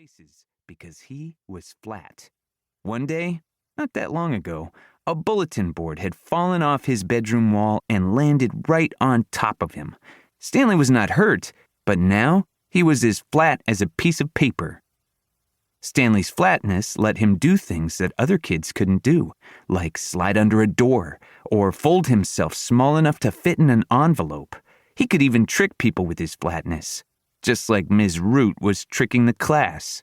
places because he was flat. One day, not that long ago, a bulletin board had fallen off his bedroom wall and landed right on top of him. Stanley was not hurt, but now he was as flat as a piece of paper. Stanley's flatness let him do things that other kids couldn't do, like slide under a door or fold himself small enough to fit in an envelope. He could even trick people with his flatness, just like Ms. Root was tricking the class.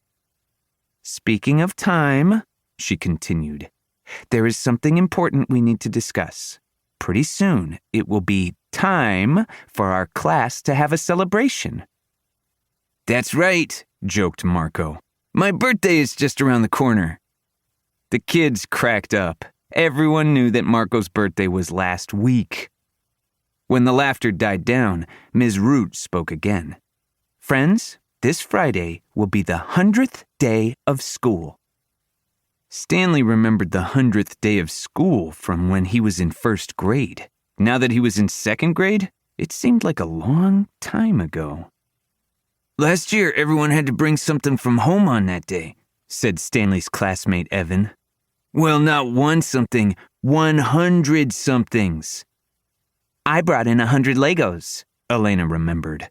"Speaking of time," she continued, "there is something important we need to discuss. Pretty soon, it will be time for our class to have a celebration." "That's right," joked Marco. "My birthday is just around the corner." The kids cracked up. Everyone knew that Marco's birthday was last week. When the laughter died down, Ms. Root spoke again. "Friends, this Friday will be the 100th day of school." Stanley remembered the 100th day of school from when he was in first grade. Now that he was in second grade, it seemed like a long time ago. "Last year, everyone had to bring something from home on that day," said Stanley's classmate Evan. "Well, not one something, 100 somethings." "I brought in 100 Legos," Elena remembered.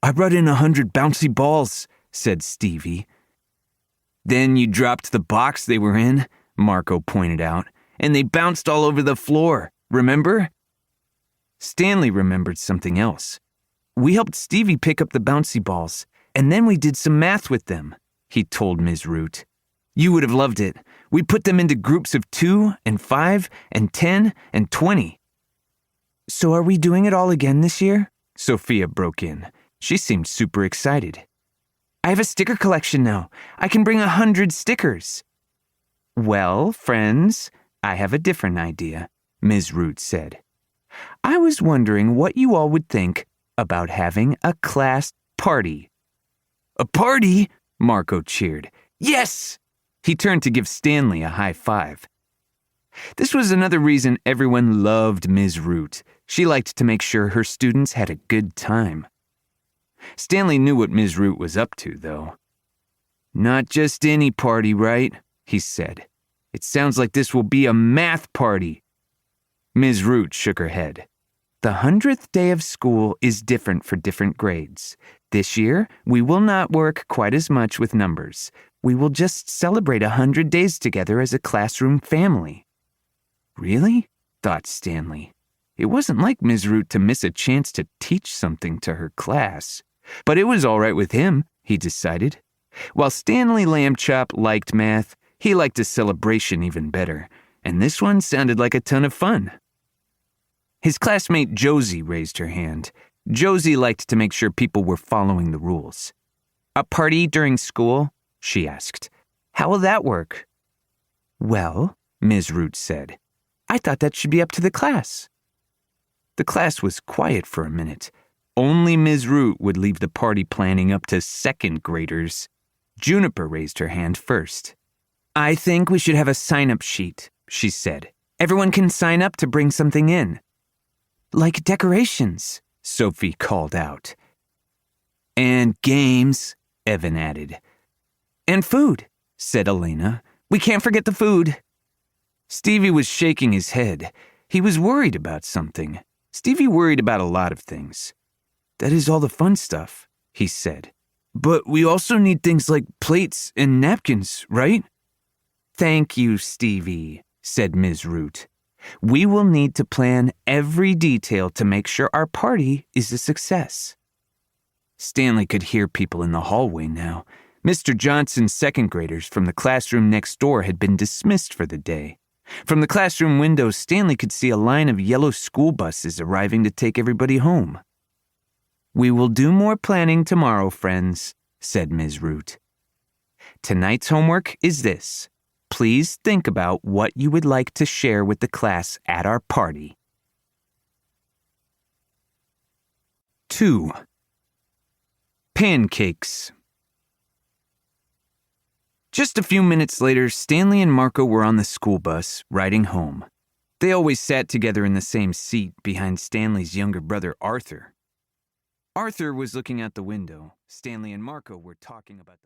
"I brought in 100 bouncy balls," said Stevie. "Then you dropped the box they were in," Marco pointed out, "and they bounced all over the floor, remember?" Stanley remembered something else. "We helped Stevie pick up the bouncy balls, and then we did some math with them," he told Ms. Root. "You would have loved it. We put them into groups of 2 and 5 and 10 and 20. "So are we doing it all again this year?" Sophia broke in. She seemed super excited. "I have a sticker collection now. I can bring 100 stickers." "Well, friends, I have a different idea," Ms. Root said. "I was wondering what you all would think about having a class party." "A party?" Marco cheered. "Yes!" He turned to give Stanley a high five. This was another reason everyone loved Ms. Root. She liked to make sure her students had a good time. Stanley knew what Ms. Root was up to, though. "Not just any party, right?" he said. "It sounds like this will be a math party." Ms. Root shook her head. "The 100th day of school is different for different grades. This year, we will not work quite as much with numbers. We will just celebrate 100 days together as a classroom family." "Really?" thought Stanley. It wasn't like Ms. Root to miss a chance to teach something to her class. But it was all right with him, he decided. While Stanley Lambchop liked math, he liked a celebration even better, and this one sounded like a ton of fun. His classmate Josie raised her hand. Josie liked to make sure people were following the rules. "A party during school?" she asked. "How will that work?" "Well," Ms. Root said, "I thought that should be up to the class." The class was quiet for a minute. Only Ms. Root would leave the party planning up to second graders. Juniper raised her hand first. "I think we should have a sign-up sheet," she said. "Everyone can sign up to bring something in." "Like decorations," Sophie called out. "And games," Evan added. "And food," said Elena. "We can't forget the food." Stevie was shaking his head. He was worried about something. Stevie worried about a lot of things. "That is all the fun stuff," he said. "But we also need things like plates and napkins, right?" "Thank you, Stevie," said Ms. Root. "We will need to plan every detail to make sure our party is a success." Stanley could hear people in the hallway now. Mr. Johnson's second graders from the classroom next door had been dismissed for the day. From the classroom window, Stanley could see a line of yellow school buses arriving to take everybody home. "We will do more planning tomorrow, friends," said Ms. Root. "Tonight's homework is this. Please think about what you would like to share with the class at our party." 2. Pancakes. Just a few minutes later, Stanley and Marco were on the school bus, riding home. They always sat together in the same seat behind Stanley's younger brother, Arthur. Arthur was looking out the window. Stanley and Marco were talking about the